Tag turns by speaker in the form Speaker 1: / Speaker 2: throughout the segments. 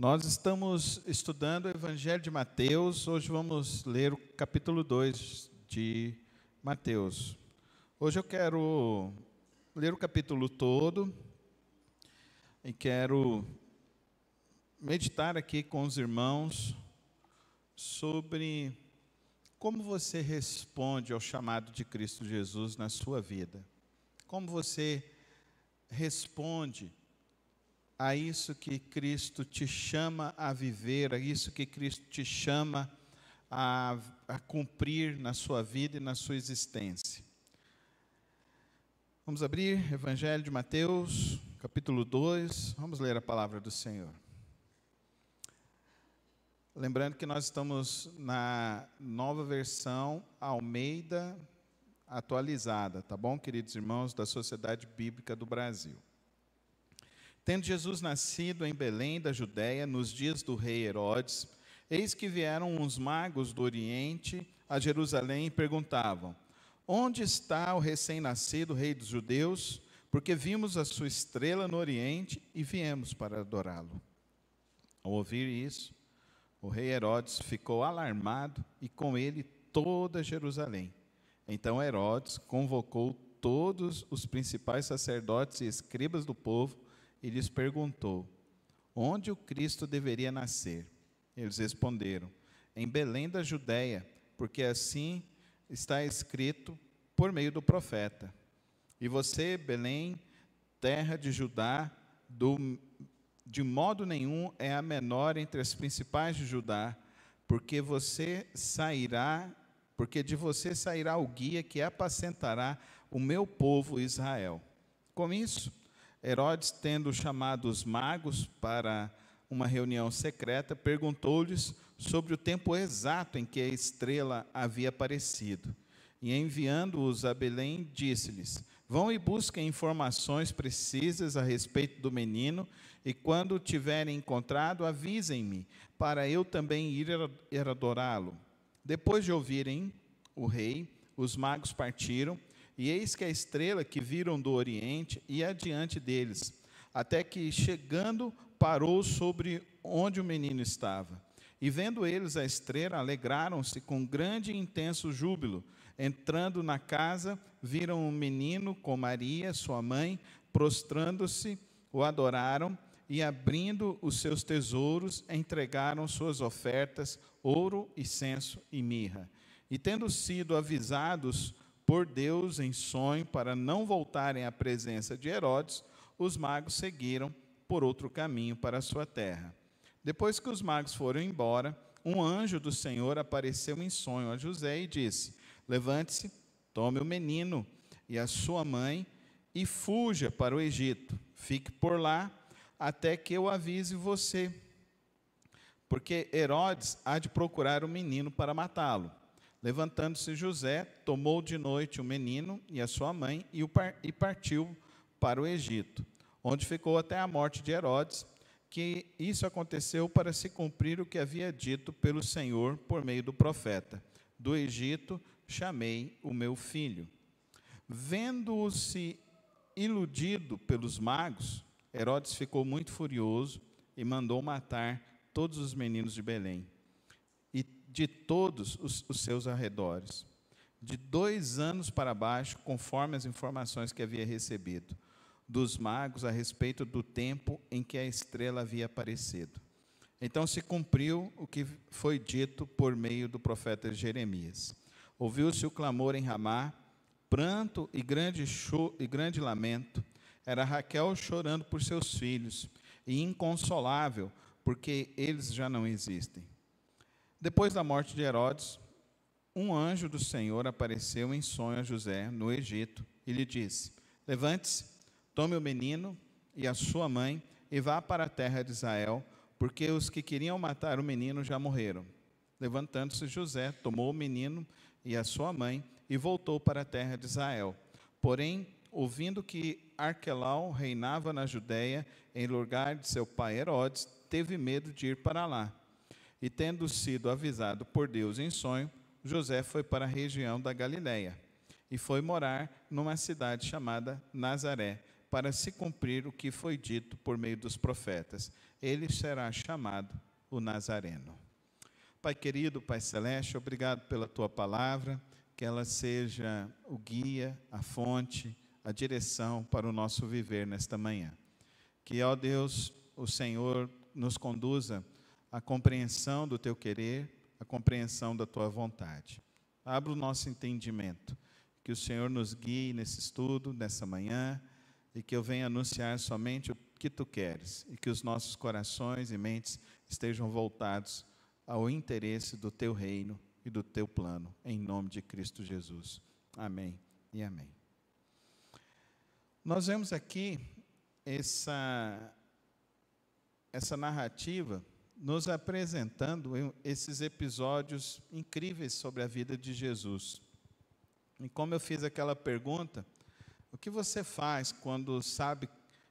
Speaker 1: Nós estamos estudando o Evangelho de Mateus. Hoje vamos ler o capítulo 2 de Mateus. Hoje eu quero ler o capítulo todo e quero meditar aqui com os irmãos sobre como você responde ao chamado de Cristo Jesus na sua vida. Como você responde a isso que Cristo te chama a viver, a isso que Cristo te chama a cumprir na sua vida e na sua existência. Vamos abrir Evangelho de Mateus, capítulo 2, vamos ler a palavra do Senhor. Lembrando que nós estamos na nova versão Almeida atualizada, tá bom, queridos irmãos da Sociedade Bíblica do Brasil. Tendo Jesus nascido em Belém da Judéia, nos dias do rei Herodes, eis que vieram uns magos do Oriente a Jerusalém e perguntavam: onde está o recém-nascido rei dos judeus? Porque vimos a sua estrela no Oriente e viemos para adorá-lo. Ao ouvir isso, o rei Herodes ficou alarmado e com ele toda Jerusalém. Então Herodes convocou todos os principais sacerdotes e escribas do povo e lhes perguntou: onde o Cristo deveria nascer? Eles responderam: em Belém da Judéia, porque assim está escrito por meio do profeta. E você, Belém, terra de Judá, de modo nenhum é a menor entre as principais de Judá, porque de você sairá o guia que apacentará o meu povo Israel. Com isso, Herodes, tendo chamado os magos para uma reunião secreta, perguntou-lhes sobre o tempo exato em que a estrela havia aparecido. E enviando-os a Belém, disse-lhes: vão e busquem informações precisas a respeito do menino, e quando o tiverem encontrado, avisem-me, para eu também ir adorá-lo. Depois de ouvirem o rei, os magos partiram, e eis que a estrela que viram do Oriente ia adiante deles, até que, chegando, parou sobre onde o menino estava. E vendo eles a estrela, alegraram-se com grande e intenso júbilo. Entrando na casa, viram o menino com Maria, sua mãe, prostrando-se, o adoraram, e abrindo os seus tesouros, entregaram suas ofertas, ouro, incenso e mirra. E tendo sido avisados por Deus em sonho para não voltarem à presença de Herodes, os magos seguiram por outro caminho para a sua terra. Depois que os magos foram embora, um anjo do Senhor apareceu em sonho a José e disse: levante-se, tome o menino e a sua mãe e fuja para o Egito. Fique por lá até que eu avise você, porque Herodes há de procurar o menino para matá-lo. Levantando-se José, tomou de noite o menino e a sua mãe e partiu para o Egito, onde ficou até a morte de Herodes, que isso aconteceu para se cumprir o que havia dito pelo Senhor por meio do profeta: do Egito chamei o meu filho. Vendo-se iludido pelos magos, Herodes ficou muito furioso e mandou matar todos os meninos de Belém e de todos os seus arredores, de 2 anos para baixo, conforme as informações que havia recebido dos magos a respeito do tempo em que a estrela havia aparecido. Então se cumpriu o que foi dito por meio do profeta Jeremias. Ouviu-se o clamor em Ramá, pranto e grande lamento. Era Raquel chorando por seus filhos, e inconsolável, porque eles já não existem. Depois da morte de Herodes, um anjo do Senhor apareceu em sonho a José, no Egito, e lhe disse: levante-se, tome o menino e a sua mãe, e vá para a terra de Israel, porque os que queriam matar o menino já morreram. Levantando-se José, tomou o menino e a sua mãe, e voltou para a terra de Israel. Porém, ouvindo que Arquelau reinava na Judéia, em lugar de seu pai Herodes, teve medo de ir para lá. E tendo sido avisado por Deus em sonho, José foi para a região da Galiléia e foi morar numa cidade chamada Nazaré, para se cumprir o que foi dito por meio dos profetas: ele será chamado o Nazareno. Pai querido, Pai celeste, obrigado pela tua palavra, que ela seja o guia, a fonte, a direção para o nosso viver nesta manhã. Que, ó Deus, o Senhor nos conduza à compreensão do teu querer, à compreensão da tua vontade. Abra o nosso entendimento, que o Senhor nos guie nesse estudo, nessa manhã, e que eu venha anunciar somente o que tu queres, e que os nossos corações e mentes estejam voltados ao interesse do teu reino e do teu plano, em nome de Cristo Jesus. Amém e amém. Nós vemos aqui essa narrativa nos apresentando esses episódios incríveis sobre a vida de Jesus. E como eu fiz aquela pergunta, o que você faz quando sabe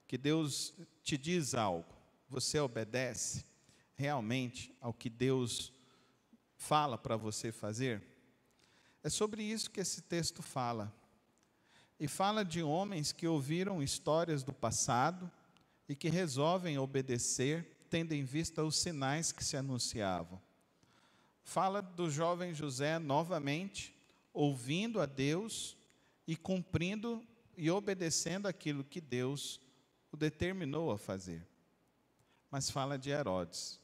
Speaker 1: que Deus te diz algo? Você obedece realmente ao que Deus fala para você fazer? É sobre isso que esse texto fala. E fala de homens que ouviram histórias do passado e que resolvem obedecer, tendo em vista os sinais que se anunciavam. Fala do jovem José novamente, ouvindo a Deus e cumprindo e obedecendo aquilo que Deus o determinou a fazer. Mas fala de Herodes,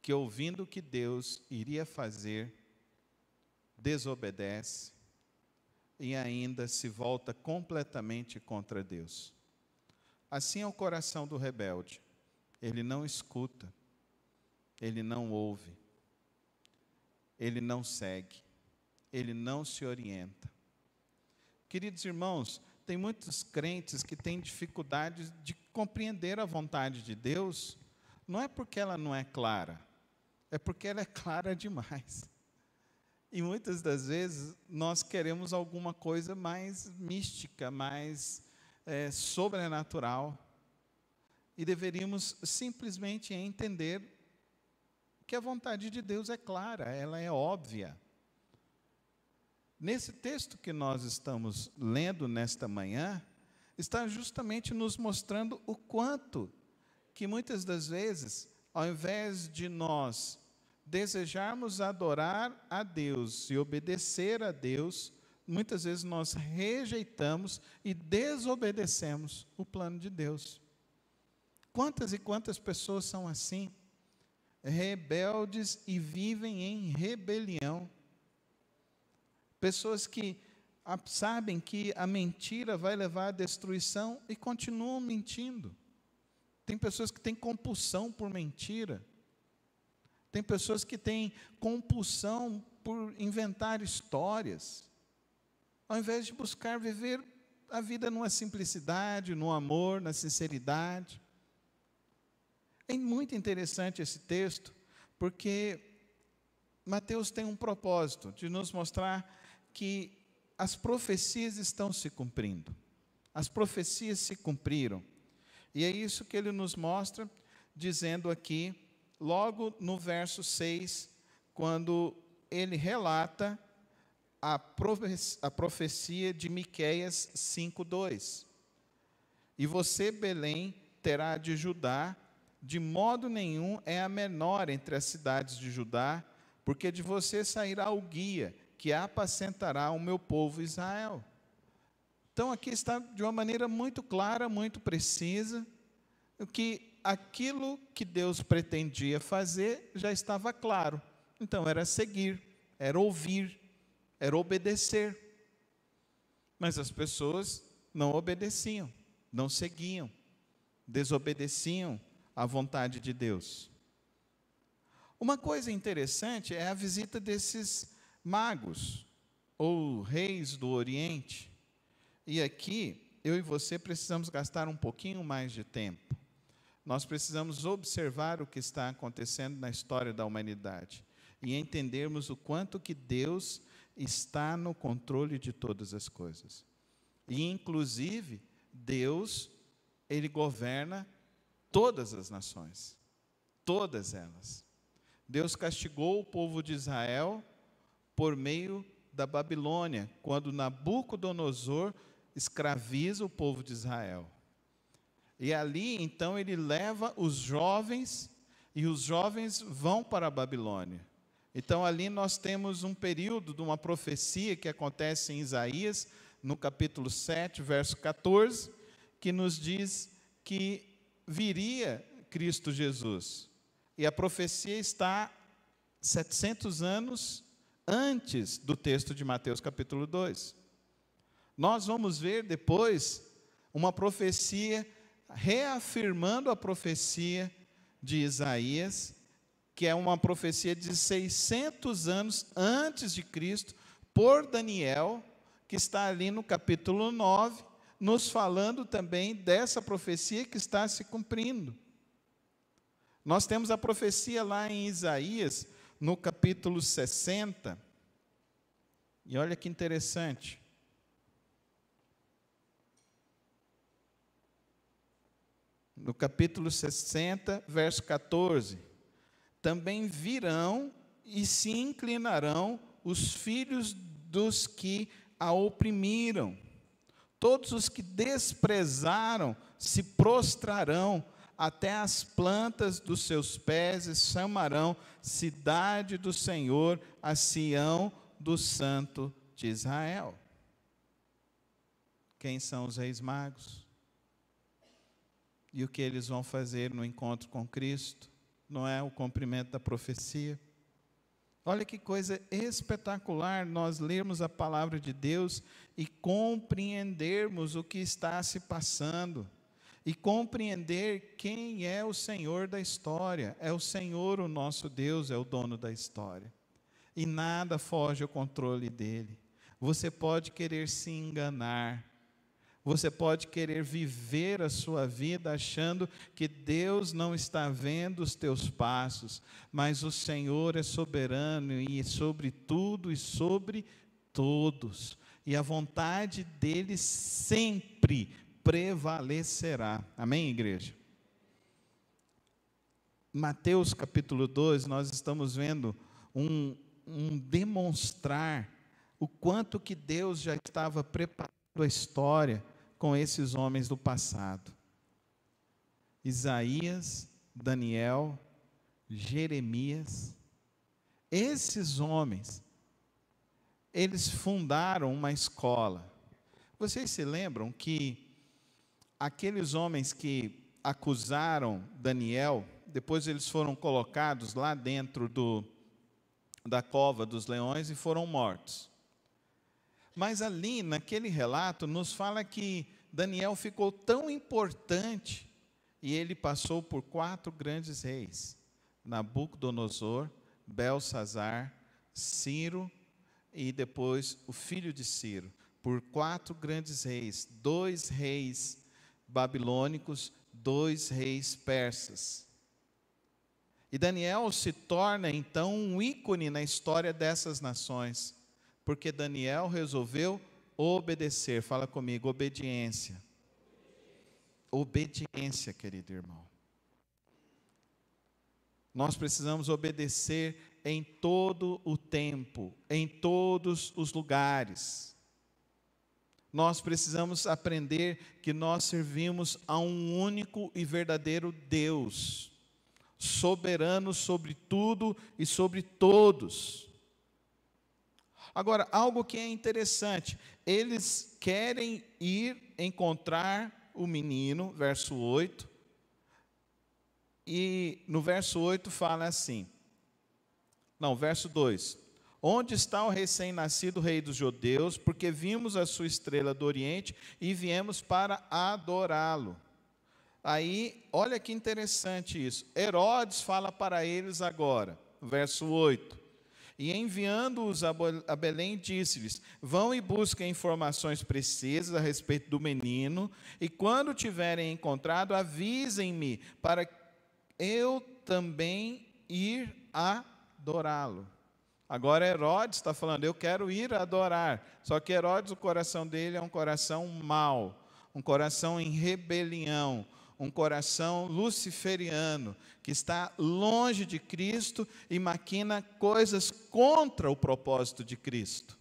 Speaker 1: que ouvindo o que Deus iria fazer, desobedece e ainda se volta completamente contra Deus. Assim é o coração do rebelde. Ele não escuta, ele não ouve, ele não segue, ele não se orienta. Queridos irmãos, tem muitos crentes que têm dificuldade de compreender a vontade de Deus, não é porque ela não é clara, é porque ela é clara demais. E muitas das vezes nós queremos alguma coisa mais mística, mais sobrenatural. E deveríamos simplesmente entender que a vontade de Deus é clara, ela é óbvia. Nesse texto que nós estamos lendo nesta manhã, está justamente nos mostrando o quanto que muitas das vezes, ao invés de nós desejarmos adorar a Deus e obedecer a Deus, muitas vezes nós rejeitamos e desobedecemos o plano de Deus. Quantas e quantas pessoas são assim, rebeldes e vivem em rebelião? Pessoas que sabem que a mentira vai levar à destruição e continuam mentindo. Tem pessoas que têm compulsão por mentira. Tem pessoas que têm compulsão por inventar histórias, ao invés de buscar viver a vida numa simplicidade, no amor, na sinceridade. É muito interessante esse texto, porque Mateus tem um propósito de nos mostrar que as profecias estão se cumprindo. As profecias se cumpriram. E é isso que ele nos mostra, dizendo aqui, logo no verso 6, quando ele relata a profecia de Miqueias 5:2. E você, Belém, terá de Judá, de modo nenhum é a menor entre as cidades de Judá, porque de você sairá o guia, que apacentará o meu povo Israel. Então aqui está de uma maneira muito clara, muito precisa, que aquilo que Deus pretendia fazer já estava claro. Então era seguir, era ouvir, era obedecer. Mas as pessoas não obedeciam, não seguiam, desobedeciam à vontade de Deus. Uma coisa interessante é a visita desses magos, ou reis do Oriente. E aqui, eu e você precisamos gastar um pouquinho mais de tempo. Nós precisamos observar o que está acontecendo na história da humanidade e entendermos o quanto que Deus está no controle de todas as coisas. E, inclusive, Deus, Ele governa todas as nações, todas elas. Deus castigou o povo de Israel por meio da Babilônia, quando Nabucodonosor escraviza o povo de Israel. E ali, então, ele leva os jovens, e os jovens vão para a Babilônia. Então, ali nós temos um período de uma profecia que acontece em Isaías, no capítulo 7, verso 14, que nos diz que viria Cristo Jesus. E a profecia está 700 anos antes do texto de Mateus capítulo 2. Nós vamos ver depois uma profecia reafirmando a profecia de Isaías, que é uma profecia de 600 anos antes de Cristo, por Daniel, que está ali no capítulo 9, nos falando também dessa profecia que está se cumprindo. Nós temos a profecia lá em Isaías, no capítulo 60, e olha que interessante. No capítulo 60, verso 14, também virão e se inclinarão os filhos dos que a oprimiram. Todos os que desprezaram se prostrarão até as plantas dos seus pés e chamarão cidade do Senhor, a Sião do Santo de Israel. Quem são os reis magos? E o que eles vão fazer no encontro com Cristo? Não é o cumprimento da profecia? Olha que coisa espetacular nós lermos a palavra de Deus e compreendermos o que está se passando. E compreender quem é o Senhor da história. É o Senhor, o nosso Deus, é o dono da história. E nada foge ao controle dele. Você pode querer se enganar. Você pode querer viver a sua vida achando que Deus não está vendo os teus passos, mas o Senhor é soberano e sobre tudo e sobre todos. E a vontade dele sempre prevalecerá. Amém, igreja? Mateus capítulo 2, nós estamos vendo um demonstrar o quanto que Deus já estava preparando a história com esses homens do passado. Isaías, Daniel, Jeremias, esses homens, eles fundaram uma escola. Vocês se lembram que aqueles homens que acusaram Daniel, depois eles foram colocados lá dentro da cova dos leões e foram mortos. Mas ali, naquele relato, nos fala que Daniel ficou tão importante e ele passou por 4 grandes reis: Nabucodonosor, Belsazar, Ciro e depois o filho de Ciro. Por 4 grandes reis, 2 reis babilônicos, 2 reis persas. E Daniel se torna então um ícone na história dessas nações. Porque Daniel resolveu obedecer. Fala comigo, obediência. Obediência, querido irmão. Nós precisamos obedecer em todo o tempo, em todos os lugares. Nós precisamos aprender que nós servimos a um único e verdadeiro Deus, soberano sobre tudo e sobre todos. Agora, algo que é interessante, eles querem ir encontrar o menino, verso 8, e no verso 8 fala assim, verso 2, onde está o recém-nascido rei dos judeus, porque vimos a sua estrela do oriente e viemos para adorá-lo. Aí, olha que interessante isso, Herodes fala para eles agora, verso 8, e enviando-os a Belém, disse-lhes, vão e busquem informações precisas a respeito do menino, e quando tiverem encontrado, avisem-me, para eu também ir adorá-lo. Agora Herodes está falando, eu quero ir adorar, só que Herodes, o coração dele é um coração mau, um coração em rebelião, um coração luciferiano, que está longe de Cristo e maquina coisas contra o propósito de Cristo.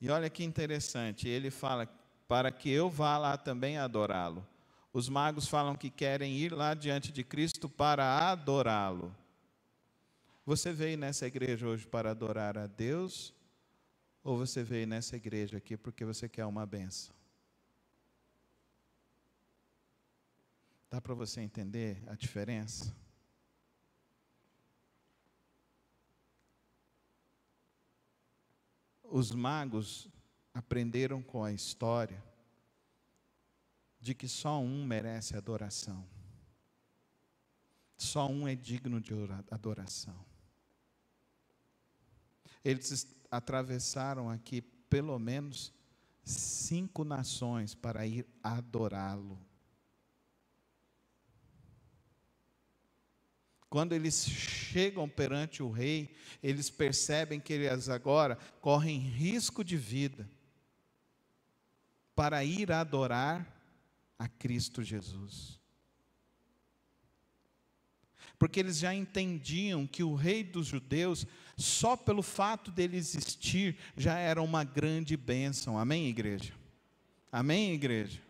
Speaker 1: E olha que interessante, ele fala, para que eu vá lá também adorá-lo. Os magos falam que querem ir lá diante de Cristo para adorá-lo. Você veio nessa igreja hoje para adorar a Deus? Ou você veio nessa igreja aqui porque você quer uma bênção? Dá para você entender a diferença? Os magos aprenderam com a história de que só um merece adoração. Só um é digno de adoração. Eles atravessaram aqui pelo menos 5 nações para ir adorá-lo. Quando eles chegam perante o rei, eles percebem que eles agora correm risco de vida para ir adorar a Cristo Jesus. Porque eles já entendiam que o rei dos judeus, só pelo fato dele existir, já era uma grande bênção. Amém, igreja? Amém, igreja?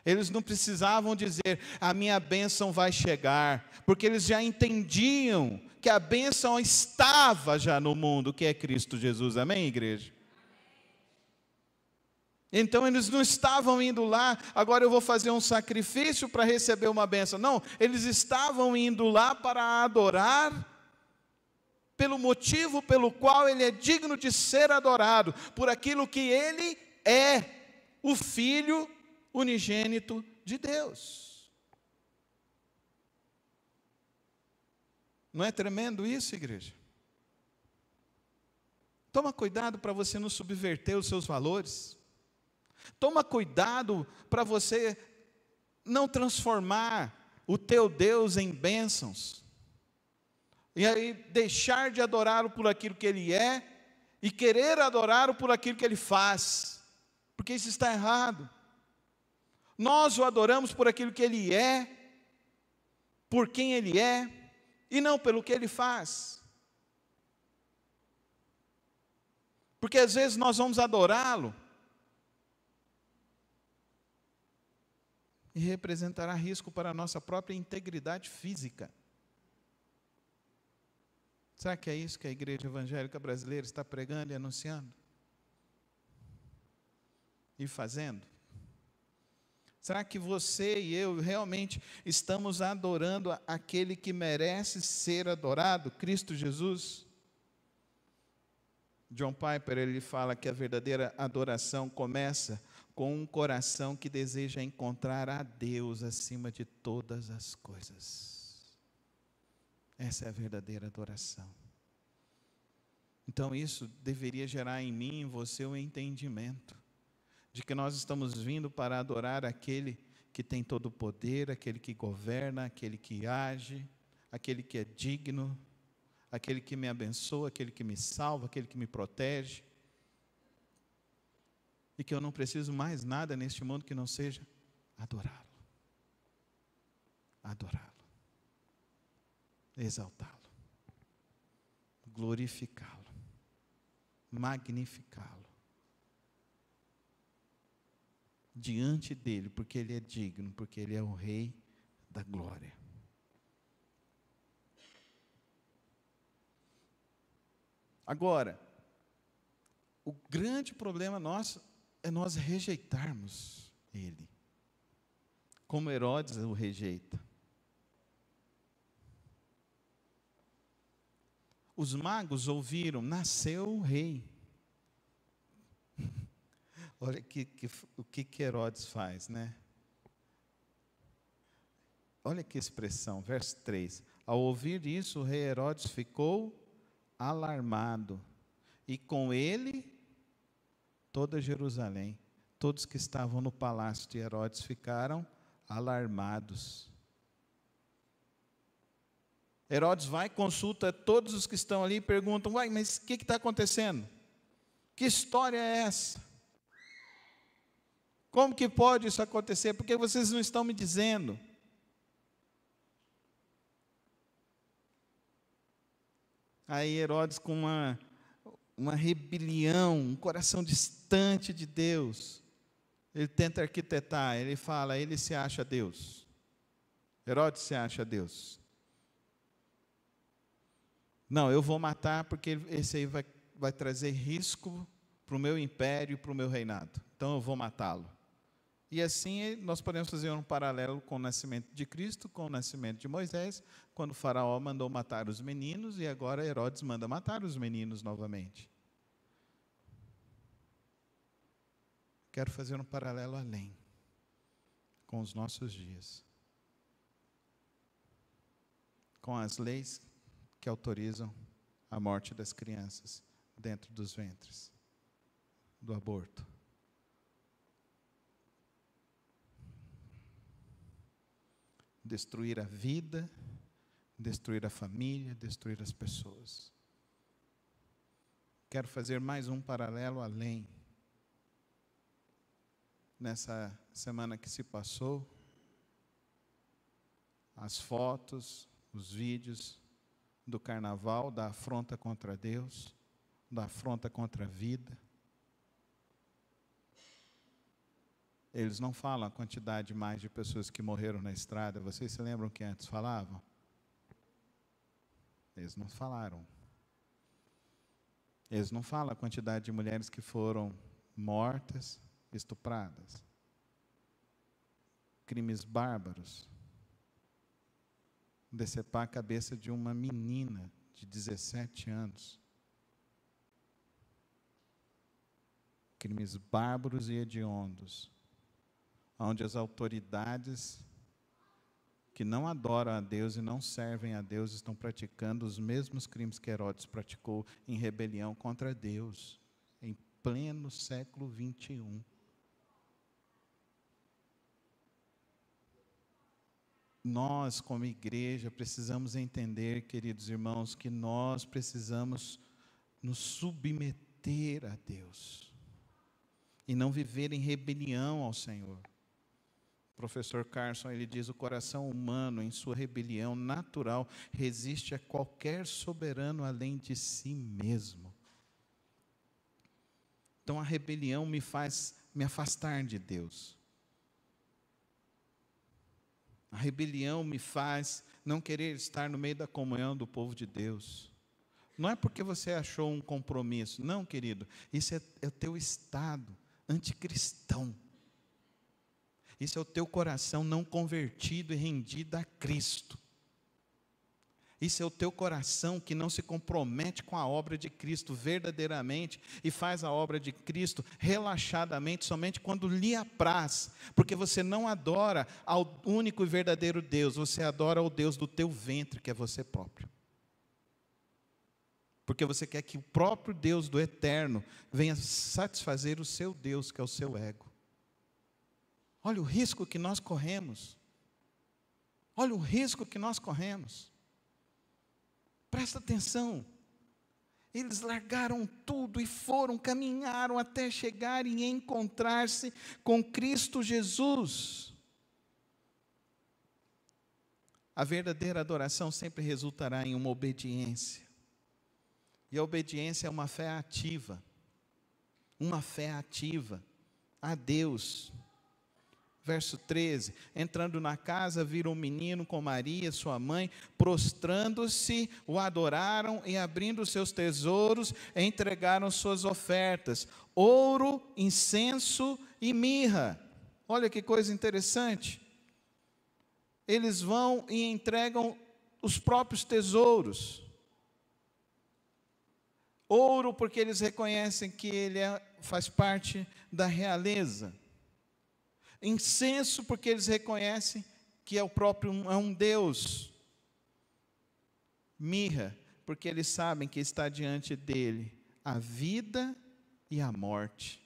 Speaker 1: Eles não precisavam dizer, a minha bênção vai chegar, porque eles já entendiam que a bênção estava já no mundo, que é Cristo Jesus. Amém, igreja? Então eles não estavam indo lá, agora eu vou fazer um sacrifício para receber uma bênção. Não, eles estavam indo lá para adorar, pelo motivo pelo qual ele é digno de ser adorado, por aquilo que ele é, o Filho unigênito de Deus. Não é tremendo isso, igreja? Toma cuidado para você não subverter os seus valores. Toma cuidado para você não transformar o teu Deus em bênçãos. E aí deixar de adorá-lo por aquilo que ele é e querer adorá-lo por aquilo que ele faz. Porque isso está errado. Nós o adoramos por aquilo que ele é, por quem ele é, e não pelo que ele faz. Porque às vezes nós vamos adorá-lo e representará risco para a nossa própria integridade física. Será que é isso que a igreja evangélica brasileira está pregando e anunciando? E fazendo? Será que você e eu realmente estamos adorando aquele que merece ser adorado, Cristo Jesus? John Piper, ele fala que a verdadeira adoração começa com um coração que deseja encontrar a Deus acima de todas as coisas. Essa é a verdadeira adoração. Então isso deveria gerar em mim e em você um entendimento de que nós estamos vindo para adorar aquele que tem todo o poder, aquele que governa, aquele que age, aquele que é digno, aquele que me abençoa, aquele que me salva, aquele que me protege. E que eu não preciso mais nada neste mundo que não seja adorá-lo. Adorá-lo. Exaltá-lo. Glorificá-lo. Magnificá-lo. Diante dele, porque ele é digno, porque ele é o Rei da glória. Agora, o grande problema nosso é nós rejeitarmos ele, como Herodes o rejeita. Os magos ouviram, nasceu o rei. Olha o que Herodes faz, né? Olha que expressão, verso 3. Ao ouvir isso, o rei Herodes ficou alarmado, e com ele toda Jerusalém, todos que estavam no palácio de Herodes ficaram alarmados. Herodes vai, consulta todos os que estão ali e perguntam, uai, mas o que está acontecendo? Que história é essa? Como que pode isso acontecer? Por que vocês não estão me dizendo? Aí Herodes, com uma rebelião, um coração distante de Deus, Ele tenta arquitetar, ele fala, ele se acha Deus. Herodes se acha Deus. Não, eu vou matar porque esse aí vai trazer risco para o meu império e para o meu reinado. Então eu vou matá-lo. E assim nós podemos fazer um paralelo com o nascimento de Cristo, com o nascimento de Moisés, quando o faraó mandou matar os meninos e agora Herodes manda matar os meninos novamente. Quero fazer um paralelo além, com os nossos dias. Com as leis que autorizam a morte das crianças dentro dos ventres, do aborto. Destruir a vida, destruir a família, destruir as pessoas. Quero fazer mais um paralelo além. Nessa semana que se passou, as fotos, os vídeos do carnaval, da afronta contra Deus, da afronta contra a vida. Eles não falam a quantidade mais de pessoas que morreram na estrada. Vocês se lembram que antes falavam? Eles não falaram. Eles não falam a quantidade de mulheres que foram mortas, estupradas. Crimes bárbaros. Decepar a cabeça de uma menina de 17 anos. Crimes bárbaros e hediondos, onde as autoridades que não adoram a Deus e não servem a Deus estão praticando os mesmos crimes que Herodes praticou em rebelião contra Deus, em pleno século 21. Nós, como igreja, precisamos entender, queridos irmãos, que nós precisamos nos submeter a Deus e não viver em rebelião ao Senhor. O professor Carson, ele diz, o coração humano, em sua rebelião natural, resiste a qualquer soberano além de si mesmo. Então a rebelião me faz me afastar de Deus. A rebelião me faz não querer estar no meio da comunhão do povo de Deus. Não é porque você achou um compromisso. Não, querido. Isso é o teu estado anticristão. Isso é o teu coração não convertido e rendido a Cristo. Isso é o teu coração que não se compromete com a obra de Cristo verdadeiramente e faz a obra de Cristo relaxadamente, somente quando lhe apraz, porque você não adora ao único e verdadeiro Deus, você adora ao Deus do teu ventre, que é você próprio. Porque você quer que o próprio Deus do eterno venha satisfazer o seu Deus, que é o seu ego. Olha o risco que nós corremos. Olha o risco que nós corremos. Presta atenção. Eles largaram tudo e caminharam até chegarem e encontrar-se com Cristo Jesus. A verdadeira adoração sempre resultará em uma obediência. E a obediência é uma fé ativa. Uma fé ativa a Deus. Verso 13, entrando na casa, viram um menino com Maria, sua mãe, prostrando-se, o adoraram e abrindo seus tesouros, entregaram suas ofertas, ouro, incenso e mirra. Olha que coisa interessante. Eles vão e entregam os próprios tesouros. Ouro, porque eles reconhecem que ele faz parte da realeza. Incenso, porque eles reconhecem que é um Deus. Mirra, porque eles sabem que está diante dele a vida e a morte.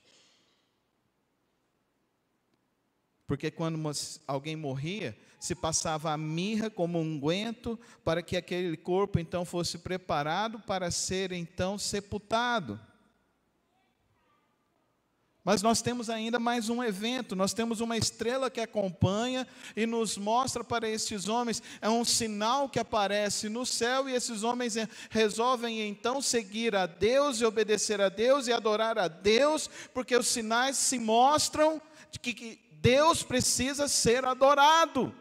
Speaker 1: Porque quando alguém morria, se passava a mirra como unguento para que aquele corpo então fosse preparado para ser então sepultado. Mas nós temos ainda mais um evento, nós temos uma estrela que acompanha e nos mostra para estes homens, é um sinal que aparece no céu e esses homens resolvem então seguir a Deus e obedecer a Deus e adorar a Deus, porque os sinais se mostram de que Deus precisa ser adorado.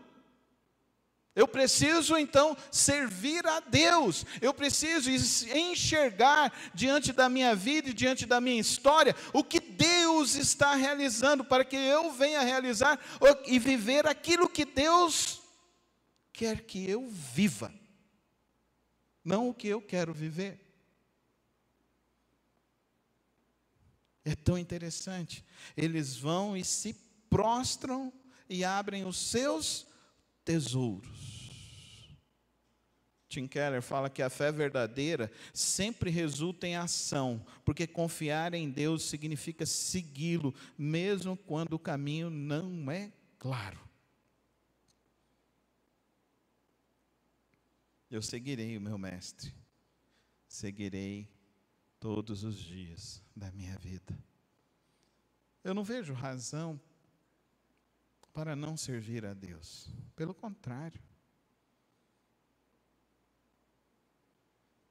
Speaker 1: Eu preciso então servir a Deus, eu preciso enxergar diante da minha vida e diante da minha história o que Deus está realizando, para que eu venha realizar e viver aquilo que Deus quer que eu viva, não o que eu quero viver. É tão interessante, eles vão e se prostram e abrem os seus tesouros. Tim Keller fala que a fé verdadeira sempre resulta em ação, porque confiar em Deus significa segui-lo, mesmo quando o caminho não é claro. Eu seguirei o meu mestre, seguirei todos os dias da minha vida. Eu não vejo razão para não servir a Deus, pelo contrário.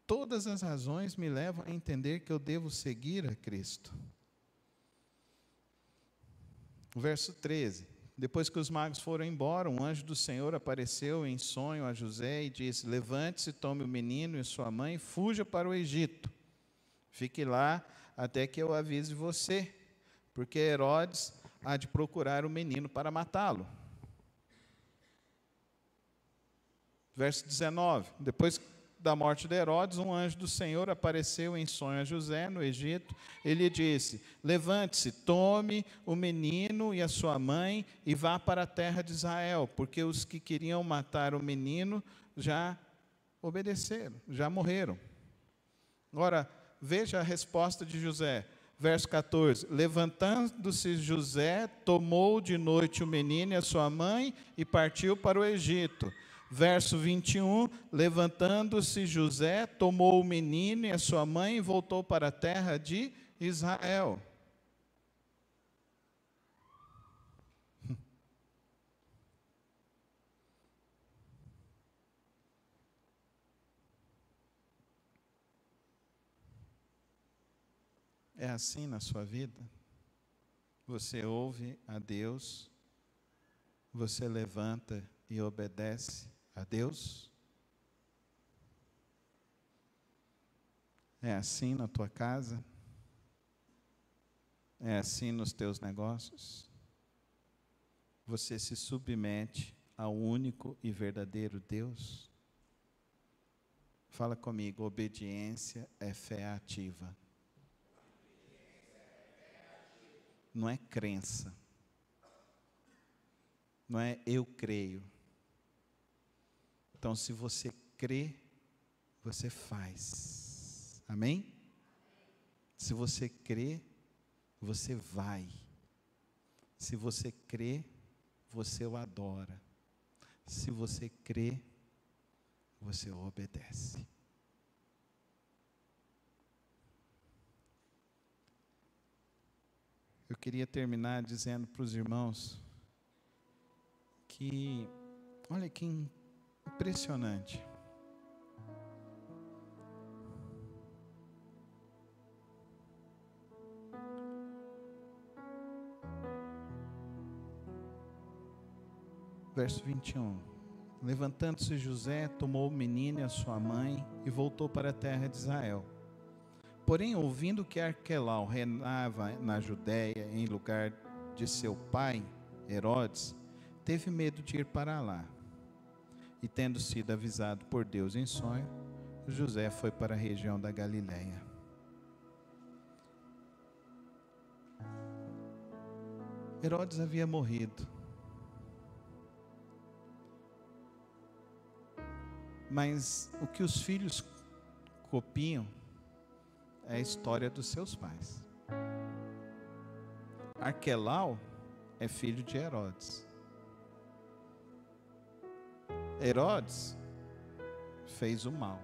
Speaker 1: Todas as razões me levam a entender que eu devo seguir a Cristo. O verso 13. Depois que os magos foram embora, um anjo do Senhor apareceu em sonho a José e disse: levante-se, tome o menino e sua mãe e fuja para o Egito. Fique lá até que eu avise você, porque Herodes há de procurar o menino para matá-lo. Verso 19. Depois da morte de Herodes, um anjo do Senhor apareceu em sonho a José no Egito. Ele disse: levante-se, tome o menino e a sua mãe e vá para a terra de Israel, porque os que queriam matar o menino já obedeceram, já morreram. Agora, veja a resposta de José. Verso 14, levantando-se José, tomou de noite o menino e a sua mãe e partiu para o Egito. Verso 21, levantando-se José, tomou o menino e a sua mãe e voltou para a terra de Israel. É assim na sua vida? Você ouve a Deus, você levanta e obedece a Deus? É assim na tua casa? É assim nos teus negócios? Você se submete ao único e verdadeiro Deus? Fala comigo, obediência é fé ativa. Não é crença. Não é eu creio. Então, se você crê, você faz. Amém? Se você crê, você vai. Se você crê, você o adora. Se você crê, você o obedece. Eu queria terminar dizendo para os irmãos que, olha que impressionante. Verso 21. Levantando-se José, tomou o menino e a sua mãe e voltou para a terra de Israel. Porém, ouvindo que Arquelau reinava na Judéia em lugar de seu pai, Herodes, teve medo de ir para lá. E tendo sido avisado por Deus em sonho, José foi para a região da Galiléia. Herodes havia morrido. Mas o que os filhos copiam é a história dos seus pais. Arquelau é filho de Herodes. Herodes fez o mal.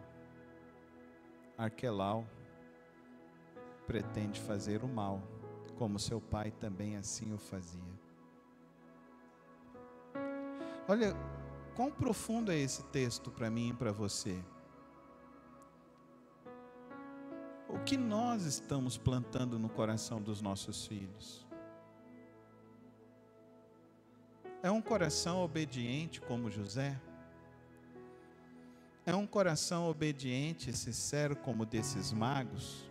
Speaker 1: Arquelau pretende fazer o mal, como seu pai também assim o fazia. Olha, quão profundo é esse texto para mim e para você. O que nós estamos plantando no coração dos nossos filhos? É um coração obediente como José? É um coração obediente e sincero como desses magos?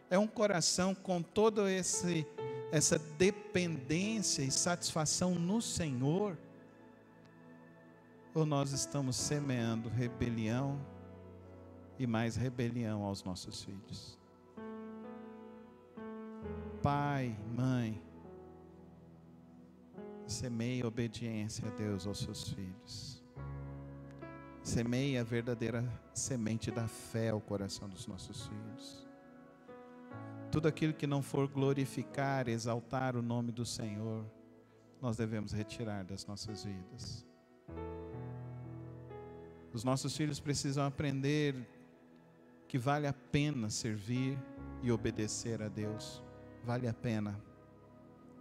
Speaker 1: É um coração com toda essa dependência e satisfação no Senhor? Ou nós estamos semeando rebelião e mais rebelião aos nossos filhos? Pai, mãe, semeie obediência a Deus aos seus filhos. Semeie a verdadeira semente da fé ao coração dos nossos filhos. Tudo aquilo que não for glorificar, exaltar o nome do Senhor, nós devemos retirar das nossas vidas. Os nossos filhos precisam aprender que vale a pena servir e obedecer a Deus. Vale a pena.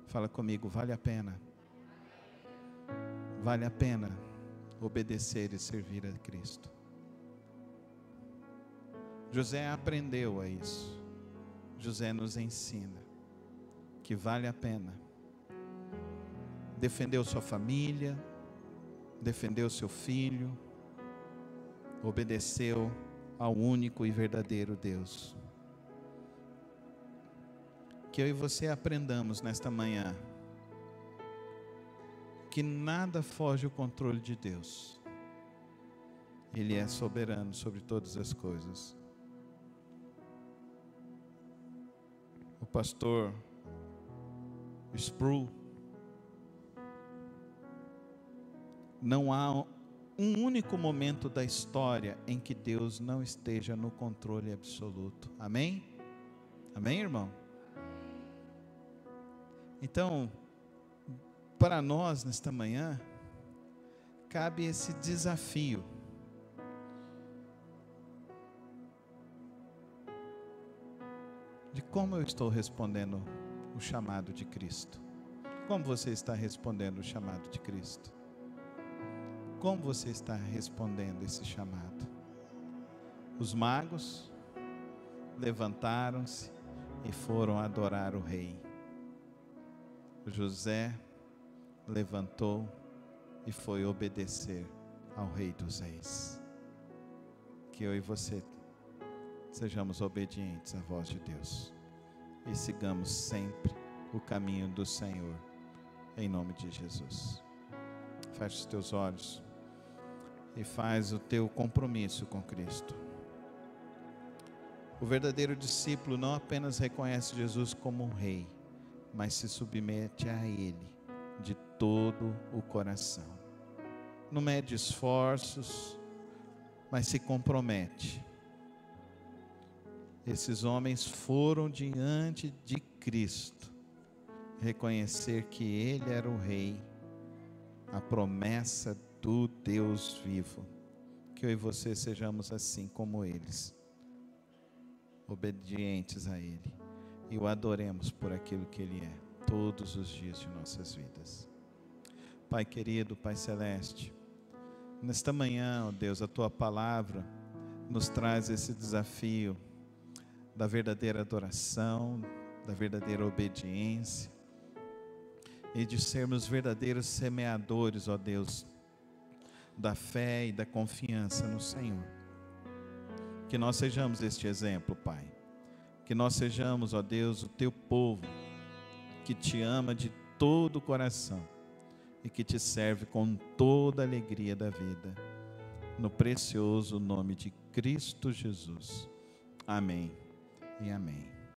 Speaker 1: Fala comigo, vale a pena. Vale a pena obedecer e servir a Cristo. José aprendeu a isso. José nos ensina que vale a pena. Defendeu sua família, defendeu seu filho, obedeceu ao único e verdadeiro Deus. Que eu e você aprendamos nesta manhã que nada foge ao controle de Deus. Ele é soberano sobre todas as coisas. O pastor Sproul: não há um único momento da história em que Deus não esteja no controle absoluto. Amém? Amém, irmão? Então, para nós nesta manhã, cabe esse desafio. De como eu estou respondendo o chamado de Cristo. Como você está respondendo o chamado de Cristo? Como você está respondendo esse chamado? Os magos levantaram-se e foram adorar o rei. José levantou e foi obedecer ao Rei dos Reis. Que eu e você sejamos obedientes à voz de Deus e sigamos sempre o caminho do Senhor, em nome de Jesus. Feche os teus olhos e faz o teu compromisso com Cristo. O verdadeiro discípulo não apenas reconhece Jesus como um rei, mas se submete a Ele de todo o coração. Não mede esforços, mas se compromete. Esses homens foram diante de Cristo, reconhecer que Ele era o Rei, a promessa do Deus vivo. Que eu e você sejamos assim como eles, obedientes a Ele, e o adoremos por aquilo que Ele é, todos os dias de nossas vidas. Pai querido, Pai celeste, nesta manhã, ó Deus, a Tua palavra nos traz esse desafio da verdadeira adoração, da verdadeira obediência, e de sermos verdadeiros semeadores, ó Deus, da fé e da confiança no Senhor. Que nós sejamos este exemplo, Pai. Que nós sejamos, ó Deus, o Teu povo, que Te ama de todo o coração e que Te serve com toda a alegria da vida. No precioso nome de Cristo Jesus. Amém e amém.